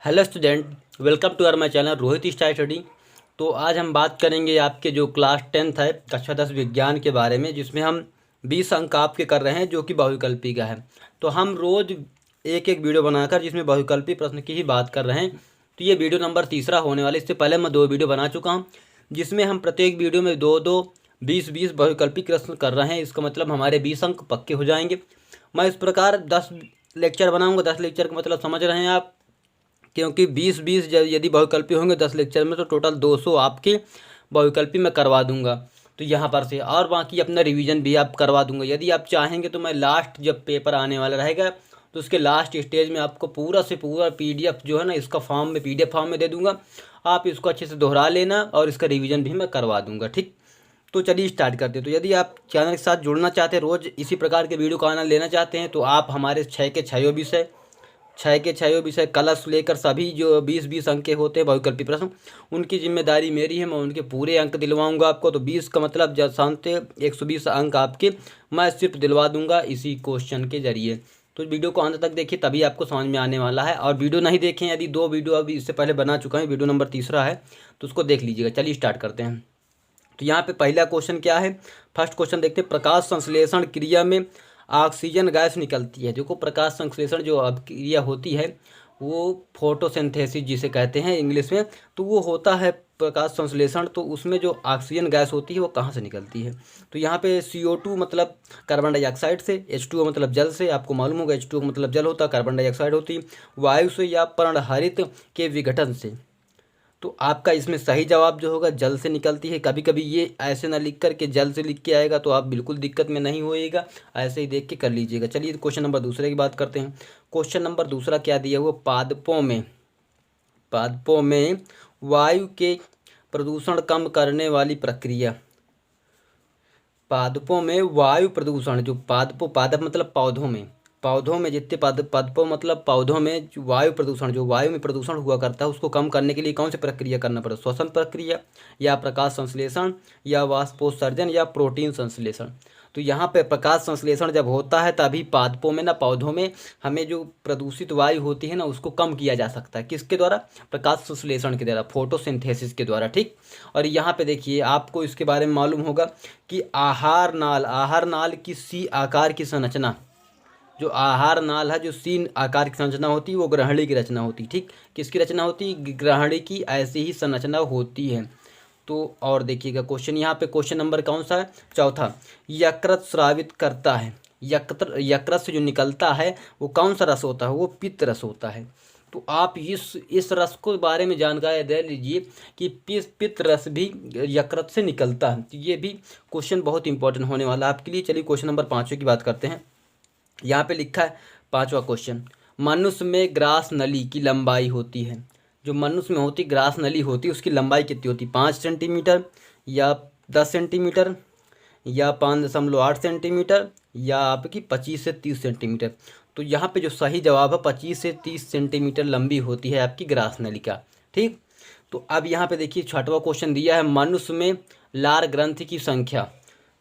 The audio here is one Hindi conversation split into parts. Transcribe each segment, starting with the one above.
Hello student, welcome to our my channel Rohit star study. तो आज हम बात करेंगे आपके जो क्लास 10th है कक्षा 10 विज्ञान के बारे में, जिसमें हम 20 अंक आपके कर रहे हैं जो कि बहुविकल्पी का है। तो हम रोज़ एक एक वीडियो बनाकर जिसमें बहुविकल्पी प्रश्न की ही बात कर रहे हैं। तो ये वीडियो नंबर तीसरा होने वाला है। इससे पहले मैं 2 वीडियो बना चुका हूँ जिसमें हम प्रत्येक वीडियो में 2-2 20-20 बहुविकल्पी प्रश्न कर रहे हैं। इसका मतलब हमारे 20 अंक पक्के हो जाएंगे। मैं इस प्रकार 10 लेक्चर बनाऊँगा। 10 लेक्चर का मतलब समझ रहे हैं आप, क्योंकि 20-20 यदि बहुविकल्पी होंगे 10 लेक्चर में तो टोटल 200 आपके बहुविकल्पी मैं करवा दूंगा। तो यहाँ पर से और बाकी अपना रिवीजन भी आप करवा दूंगा। यदि आप चाहेंगे तो मैं लास्ट जब पेपर आने वाला रहेगा तो उसके लास्ट स्टेज में आपको पूरा से पूरा पीडीएफ जो है ना इसका फॉर्म में पीडीएफ फॉर्म में दे दूंगा। आप इसको अच्छे से दोहरा लेना और इसका रिवीजन भी मैं करवा दूंगा। ठीक, तो चलिए स्टार्ट करते हैं। तो यदि आप चैनल के साथ जुड़ना चाहते हैं, रोज़ इसी प्रकार के वीडियो का आनंद लेना चाहते हैं, तो आप हमारे 6 के 6 विषय 6 के 6 विषय कलश लेकर सभी जो 20-20 अंक के होते हैं बहुविकल्पी प्रश्न, उनकी जिम्मेदारी मेरी है। मैं उनके पूरे अंक दिलवाऊंगा आपको। तो 20 का मतलब जब शांति 120 अंक आपके मैं सिर्फ दिलवा दूंगा इसी क्वेश्चन के जरिए। तो वीडियो को अंत तक देखिए, तभी आपको समझ में आने वाला है। और वीडियो नहीं देखें, यदि 2 वीडियो अभी इससे पहले बना चुका है, वीडियो नंबर तीसरा है, तो उसको देख लीजिएगा। चलिए स्टार्ट करते हैं। तो यहाँ पे पहला क्वेश्चन क्या है, फर्स्ट क्वेश्चन देखते हैं। प्रकाश संश्लेषण क्रिया में ऑक्सीजन गैस निकलती है। देखो, प्रकाश संश्लेषण जो अब क्रिया होती है वो फोटोसिंथेसिस जिसे कहते हैं इंग्लिश में, तो वो होता है प्रकाश संश्लेषण। तो उसमें जो ऑक्सीजन गैस होती है वो कहाँ से निकलती है? तो यहाँ पे CO2 मतलब कार्बन डाइऑक्साइड से, H2O मतलब जल से। आपको मालूम होगा H2O मतलब जल होता है, कार्बन डाइऑक्साइड होती है। वायु से या पर्णहरित के विघटन से। तो आपका इसमें सही जवाब जो होगा जल से निकलती है। कभी कभी ये ऐसे ना लिख कर के जल से लिख के आएगा तो आप बिल्कुल दिक्कत में नहीं होइएगा, ऐसे ही देख के कर लीजिएगा। चलिए क्वेश्चन नंबर दूसरे की बात करते हैं। क्वेश्चन नंबर दूसरा क्या दिया हुआ, पादपों में वायु के प्रदूषण कम करने वाली प्रक्रिया। पादपों में वायु प्रदूषण, जो पादप मतलब पौधों में जितने पादपों मतलब पौधों में जो वायु प्रदूषण, जो वायु में प्रदूषण हुआ करता है, उसको कम करने के लिए कौन सी प्रक्रिया करना पड़े? श्वसन प्रक्रिया या प्रकाश संश्लेषण या वाष्पोत्सर्जन या प्रोटीन संश्लेषण। तो यहाँ पे प्रकाश संश्लेषण जब होता है तभी पादपों में ना पौधों में हमें जो प्रदूषित वायु होती है ना उसको कम किया जा सकता है। किसके द्वारा? प्रकाश संश्लेषण के द्वारा, फोटोसिंथेसिस के द्वारा। ठीक, और यहाँ पे देखिए आपको इसके बारे में मालूम होगा कि आहार नाल की सी आकार की संरचना, जो आहार नाल है, जो सी आकार की संरचना होती है वो ग्रहणी की रचना होती है। ठीक, किसकी रचना होती है? ग्रहणी की ऐसी ही संरचना होती है। तो और देखिएगा क्वेश्चन, यहाँ पे क्वेश्चन नंबर कौन सा है? चौथा। यकृत स्रावित करता है। यकृत से जो निकलता है वो कौन सा रस होता है? वो पित्त रस होता है। तो आप इस रस को बारे में जानकारी दे लीजिए कि पित्त रस भी यकृत से निकलता है। तो ये भी क्वेश्चन बहुत इंपॉर्टेंट होने वाला है आपके लिए। चलिए क्वेश्चन नंबर 5 की बात करते हैं। यहाँ पे लिखा है 5वां क्वेश्चन, मनुष्य में ग्रास नली की लंबाई होती है। जो मनुष्य में होती ग्रास नली होती है उसकी लंबाई कितनी होती है? 5 सेंटीमीटर या 10 सेंटीमीटर या 5.8 सेंटीमीटर या आपकी 25 से 30 सेंटीमीटर। तो यहाँ पे जो सही जवाब है 25 से 30 सेंटीमीटर लंबी होती है आपकी ग्रास नलिका। ठीक, तो अब यहाँ पे देखिए 6वां क्वेश्चन दिया है, मनुष्य में लार ग्रंथि की संख्या,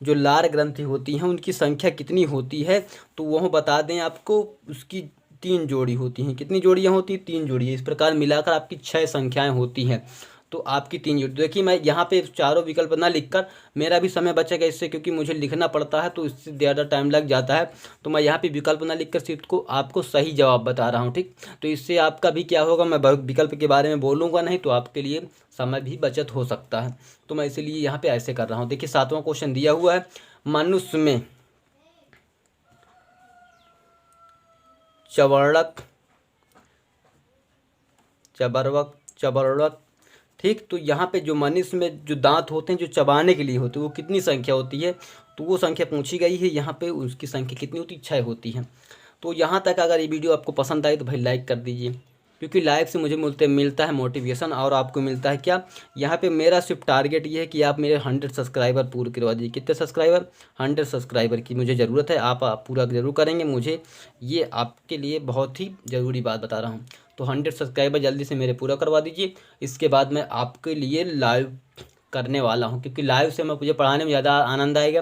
जो लार ग्रंथि होती हैं उनकी संख्या कितनी होती है? तो वह बता दें आपको, उसकी 3 जोड़ी होती हैं। कितनी जोड़ियाँ होती हैं? 3 जोड़ियाँ। इस प्रकार मिलाकर आपकी 6 संख्याएं होती हैं। तो आपकी 3 जोड़ी। देखिए मैं यहाँ पे चारों विकल्प ना लिखकर, मेरा भी समय बचेगा इससे, क्योंकि मुझे लिखना पड़ता है तो इससे ज़्यादा टाइम लग जाता है। तो मैं यहाँ पे विकल्प ना लिखकर सिर्फ को आपको सही जवाब बता रहा हूँ। ठीक, तो इससे आपका भी क्या होगा, मैं विकल्प के बारे में बोलूँगा नहीं तो आपके लिए समय भी बचत हो सकता है। तो मैं इसीलिए यहाँ पे ऐसे कर रहा हूँ। देखिए 7वां क्वेश्चन दिया हुआ है, मनुष्य में चबरवक। ठीक, तो यहाँ पे जो मनुष्य में जो दांत होते हैं जो चबाने के लिए होते हैं वो कितनी संख्या होती है? तो वो संख्या पूछी गई है यहाँ पे, उसकी संख्या कितनी होती है? 6 होती है। तो यहाँ तक अगर ये वीडियो आपको पसंद आई तो भाई लाइक कर दीजिए, क्योंकि लाइक से मुझे मिलता है मोटिवेशन और आपको मिलता है क्या? यहाँ पे मेरा सिर्फ टारगेट ये है कि आप मेरे 100 सब्सक्राइबर पूरे करवा दीजिए। कितने सब्सक्राइबर? 100 सब्सक्राइबर की मुझे ज़रूरत है। आप पूरा ज़रूर करेंगे, मुझे ये आपके लिए बहुत ही ज़रूरी बात बता रहा हूँ। तो 100 सब्सक्राइबर जल्दी से मेरे पूरा करवा दीजिए। इसके बाद मैं आपके लिए लाइव करने वाला हूँ, क्योंकि लाइव से मुझे पढ़ाने में ज़्यादा आनंद आएगा,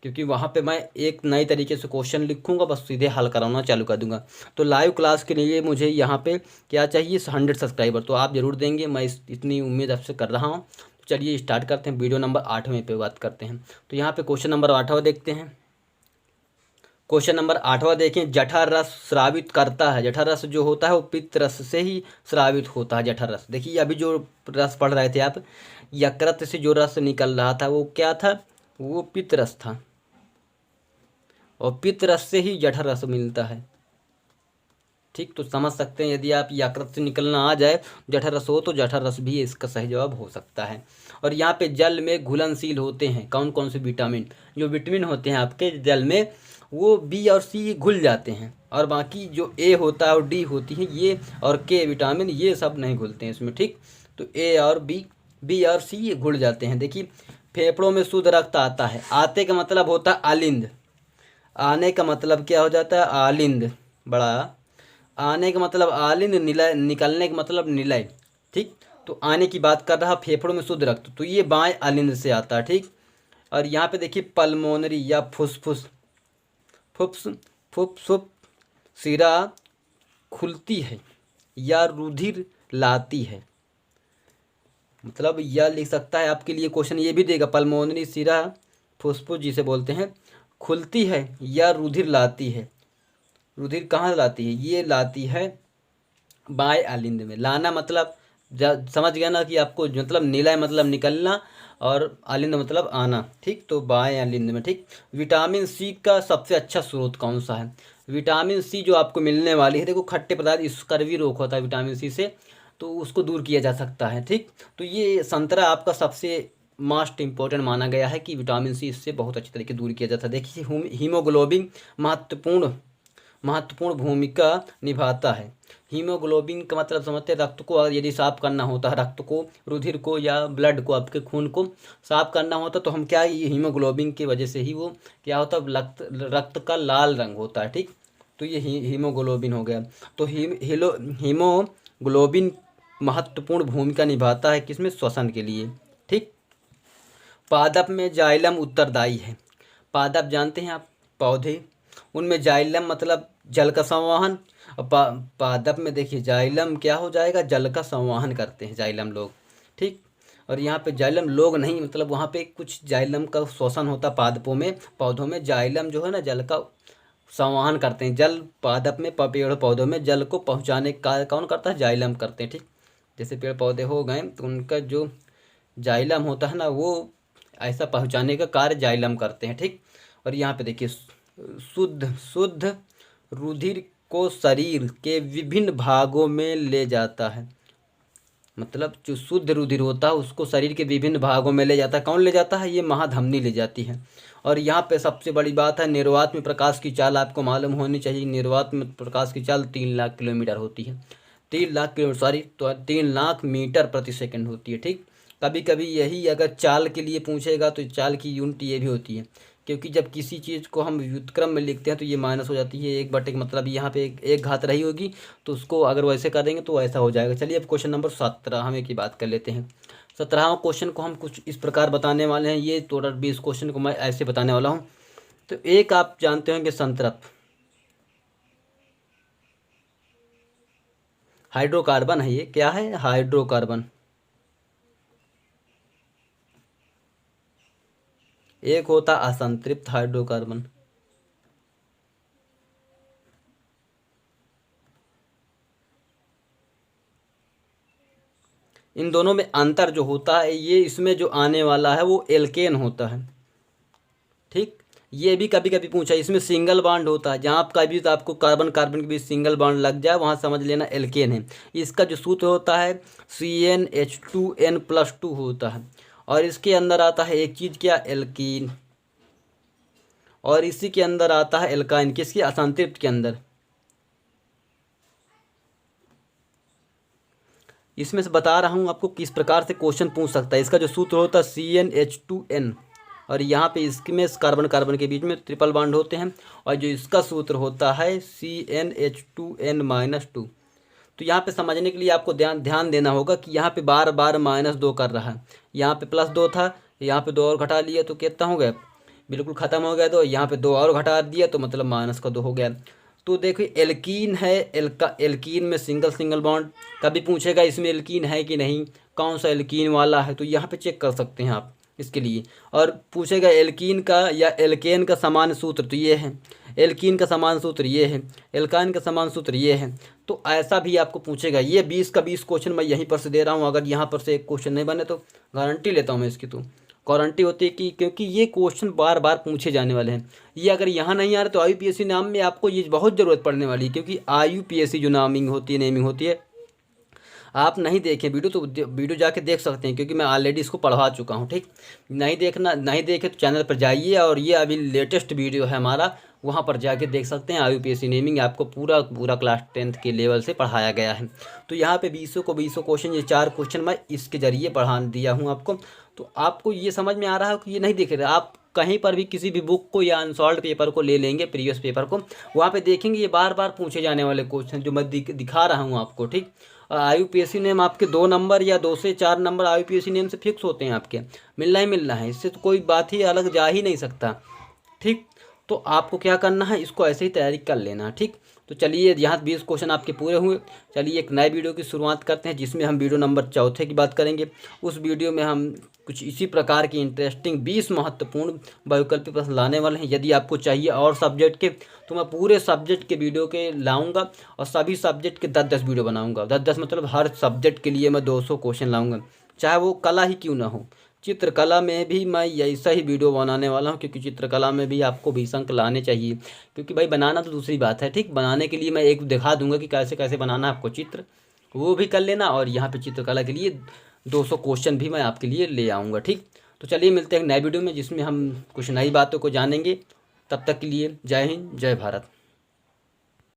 क्योंकि वहाँ पे मैं एक नए तरीके से क्वेश्चन लिखूंगा, बस सीधे हल कराना चालू कर दूंगा। तो लाइव क्लास के लिए मुझे यहाँ पे क्या चाहिए, 100 सब्सक्राइबर, तो आप ज़रूर देंगे, मैं इतनी उम्मीद आपसे कर रहा हूँ। तो चलिए स्टार्ट करते हैं, वीडियो नंबर 8वें पे बात करते हैं। तो यहाँ पे क्वेश्चन नंबर 8वां देखते हैं। क्वेश्चन नंबर 8वां देखें, जठर रस स्रावित करता है। जठर रस जो होता है वो पित्त रस से ही स्रावित होता है। जठर रस देखिए, अभी जो रस पढ़ रहे थे आप, यकृत से जो रस निकल रहा था वो क्या था, वो पित्त रस था, और पित्त रस से ही जठर रस मिलता है। ठीक, तो समझ सकते हैं, यदि आप यकृत से निकलना आ जाए, जठर रस हो, तो जठर रस भी इसका सही जवाब हो सकता है। और यहाँ पे जल में घुलनशील होते हैं कौन कौन से विटामिन, जो विटामिन होते हैं आपके जल में, वो बी और सी घुल जाते हैं, और बाकी जो ए होता है और डी होती है ये, और के विटामिन, ये सब नहीं घुलते हैं इसमें। ठीक, तो ए और बी और सी घुल जाते हैं। देखिए, फेफड़ों में शुद्ध रक्त आता है। आते का मतलब होता है आलिंद, आने का मतलब क्या हो जाता है, आलिंद, बड़ा आने का मतलब आलिंद, निलय, निकलने का मतलब निलय। ठीक, तो आने की बात कर रहा, फेफड़ों में शुद्ध रक्त, तो ये बाएं आलिंद से आता है। ठीक, और यहाँ पे देखिए पल्मोनरी या फुसफुस, फुफ्स फुफ्सुप सिरा खुलती है या रुधिर लाती है, मतलब यह लिख सकता है आपके लिए क्वेश्चन ये भी देगा, पल्मोनरी सिरा फुसफुस जिसे बोलते हैं, खुलती है या रुधिर लाती है। रुधिर कहाँ लाती है, ये लाती है बाएं आलिंद में। लाना मतलब समझ गया ना कि आपको, मतलब निलय मतलब निकलना, और आलिंद मतलब आना। ठीक, तो बाएं आलिंद में। ठीक, विटामिन सी का सबसे अच्छा स्रोत कौन सा है। विटामिन सी जो आपको मिलने वाली है, देखो खट्टे पदार्थ, स्कर्वी रोग होता है विटामिन सी से, तो उसको दूर किया जा सकता है। ठीक, तो ये संतरा आपका सबसे मोस्ट इम्पोर्टेंट माना गया है कि विटामिन सी इससे बहुत अच्छे तरीके दूर किया जाता है। देखिए, हीमोग्लोबिन महत्वपूर्ण भूमिका निभाता है। हीमोग्लोबिन का मतलब समझते हैं, रक्त को यदि साफ करना होता है, रक्त को, रुधिर को या ब्लड को, आपके खून को साफ करना होता है, तो हम क्या, ये हीमोग्लोबिन की वजह से ही वो क्या होता है, रक्त का लाल रंग होता है। ठीक, तो ये हीमोग्लोबिन हो गया। तो हीमोग्लोबिन महत्वपूर्ण भूमिका निभाता है किसमें, श्वसन के लिए। ठीक, पादप में जाइलम उत्तरदायी है। पादप जानते हैं आप, पौधे, उनमें जाइलम मतलब जल का संवहन, और पादप में देखिए जाइलम क्या हो जाएगा, जल का संवहन करते हैं जाइलम लोग। ठीक, और यहाँ पे जाइलम लोग नहीं, मतलब वहाँ पे कुछ जाइलम का शोषण होता है पादपों में, पौधों में जाइलम जो है ना, जल का संवहन करते हैं। जल पादप में, पेड़ पौधों में जल को पहुँचाने का कार्य कौन करता है, जाइलम करते हैं। ठीक, जैसे पेड़ पौधे हो गए तो उनका जो जाइलम होता है ना, वो ऐसा पहुँचाने का कार्य जाइलम करते हैं। ठीक, और यहाँ पे देखिए शुद्ध रुधिर को शरीर के विभिन्न भागों में ले जाता है, मतलब जो शुद्ध रुधिर होता है उसको शरीर के विभिन्न भागों में ले जाता है। कौन ले जाता है, ये महाधमनी ले जाती है। और यहाँ पे सबसे बड़ी बात है, निर्वात में प्रकाश की चाल आपको मालूम होनी चाहिए। निर्वात में प्रकाश की चाल 3 लाख किलोमीटर होती है, 3 लाख किलोमीटर, सॉरी, तो 3 लाख मीटर प्रति सेकंड होती है। ठीक, कभी कभी यही अगर चाल के लिए पूछेगा तो चाल की यूनिट ये भी होती है, क्योंकि जब किसी चीज़ को हम व्युत्क्रम में लिखते हैं तो ये माइनस हो जाती है, 1/, मतलब यहाँ पे एक घात रही होगी, तो उसको अगर वैसे कर देंगे तो ऐसा हो जाएगा। चलिए अब क्वेश्चन नंबर 17 की बात कर लेते हैं। 17वां क्वेश्चन को हम कुछ इस प्रकार बताने वाले हैं, ये टोटल 20 क्वेश्चन को मैं ऐसे बताने वाला हूँ। तो एक आप जानते होंगे संतृप्त, हाइड्रोकार्बन है, ये क्या है, हाइड्रोकार्बन। एक होता असंतृप्त हाइड्रोकार्बन। इन दोनों में अंतर जो होता है, ये इसमें जो आने वाला है वो एल्केन होता है। ठीक, ये भी कभी कभी पूछा, इसमें सिंगल बॉन्ड होता है, जहाँ आपका भी तो आपको कार्बन कार्बन के बीच सिंगल बॉन्ड लग जाए वहाँ समझ लेना एल्केन है। इसका जो सूत्र होता है CnH2n+2 होता है, और इसके अंदर आता है एक चीज़ क्या, एल्कीन, और इसी के अंदर आता है एल्काइन, किसकी, असंतृप्त के अंदर। इसमें से बता रहा हूँ आपको किस प्रकार से क्वेश्चन पूछ सकता है। इसका जो सूत्र होता है CnH2n, और यहाँ पे इसमें कार्बन कार्बन के बीच में ट्रिपल बॉन्ड होते हैं, और जो इसका सूत्र होता है CnH2n-2। तो यहाँ पे समझने के लिए आपको ध्यान देना होगा कि यहाँ पे बार बार -2 कर रहा है, यहाँ पे +2 था, यहाँ पे 2 और घटा लिया तो कितना हो गया, बिल्कुल ख़त्म हो गया। तो यहाँ पे 2 और घटा दिया तो मतलब -2 हो गया। तो देखो एल्कीन है, एल्कीन में सिंगल सिंगल बॉन्ड, कभी पूछेगा इसमें एल्कीन है कि नहीं, कौन सा एल्कीन वाला है, तो यहाँ पे चेक कर सकते हैं आप इसके लिए। और पूछेगा एल्कीन का या एल्केन का समान सूत्र, तो ये है एल्कीन का समान सूत्र, ये है एल्काइन का समान सूत्र, ये है। तो ऐसा भी आपको पूछेगा। ये 20 का 20 क्वेश्चन मैं यहीं पर से दे रहा हूँ। अगर यहाँ पर से एक क्वेश्चन नहीं बने तो गारंटी लेता हूँ मैं इसकी, तो गारंटी होती है कि क्योंकि ये क्वेश्चन बार बार पूछे जाने वाले हैं। ये अगर यहाँ नहीं आ रहे तो IUPAC नाम में आपको ये बहुत ज़रूरत पड़ने वाली है, क्योंकि IUPAC जो नेमिंग होती है, आप नहीं देखें वीडियो तो वीडियो जाके देख सकते हैं, क्योंकि मैं ऑलरेडी इसको पढ़वा चुका हूँ। ठीक, नहीं देखे तो चैनल पर जाइए, और ये अभी लेटेस्ट वीडियो है हमारा, वहाँ पर जाके देख सकते हैं। IUPAC नेमिंग आपको पूरा क्लास 10th के लेवल से पढ़ाया गया है। तो यहाँ पे 20 क्वेश्चन, ये 4 क्वेश्चन मैं इसके ज़रिए पढ़ा दिया हूँ आपको। तो आपको ये समझ में आ रहा है कि ये नहीं देख रहे आप कहीं पर भी किसी भी बुक को या अनसॉल्व पेपर को ले लेंगे, प्रीवियस पेपर को, वहाँ पे देखेंगे ये बार बार पूछे जाने वाले क्वेश्चन जो मैं दिखा रहा हूँ आपको। ठीक, IUPAC नेम आपके 2 नंबर या 2 से 4 नंबर IUPAC नेम से फिक्स होते हैं आपके, मिलना ही मिलना है, इससे तो कोई बात ही अलग जा ही नहीं सकता। ठीक, तो आपको क्या करना है, इसको ऐसे ही तैयारी कर लेना। ठीक, तो चलिए यहाँ 20 क्वेश्चन आपके पूरे हुए। चलिए एक नए वीडियो की शुरुआत करते हैं, जिसमें हम वीडियो नंबर 4 की बात करेंगे। उस वीडियो में हम कुछ इसी प्रकार की इंटरेस्टिंग 20 महत्वपूर्ण वैकल्पिक प्रश्न लाने वाले हैं। यदि आपको चाहिए और सब्जेक्ट के, तो मैं पूरे सब्जेक्ट के वीडियो के लाऊंगा, और सभी सब्जेक्ट के 10-10 वीडियो बनाऊंगा। 10-10 मतलब हर सब्जेक्ट के लिए मैं 200 क्वेश्चन लाऊंगा, चाहे वो कला ही क्यों ना हो। चित्रकला में भी मैं ऐसा ही वीडियो बनाने वाला हूँ, क्योंकि चित्रकला में भी आपको 20 अंक लाने चाहिए, क्योंकि भाई बनाना तो दूसरी बात है। ठीक, बनाने के लिए मैं एक दिखा दूंगा कि कैसे कैसे बनाना है आपको चित्र, वो भी कर लेना। और यहाँ पे चित्रकला के लिए 200 क्वेश्चन भी मैं आपके लिए ले आऊँगा। ठीक, तो चलिए मिलते हैं नए वीडियो में, जिसमें हम कुछ नई बातों को जानेंगे। तब तक के लिए जय हिंद, जय भारत।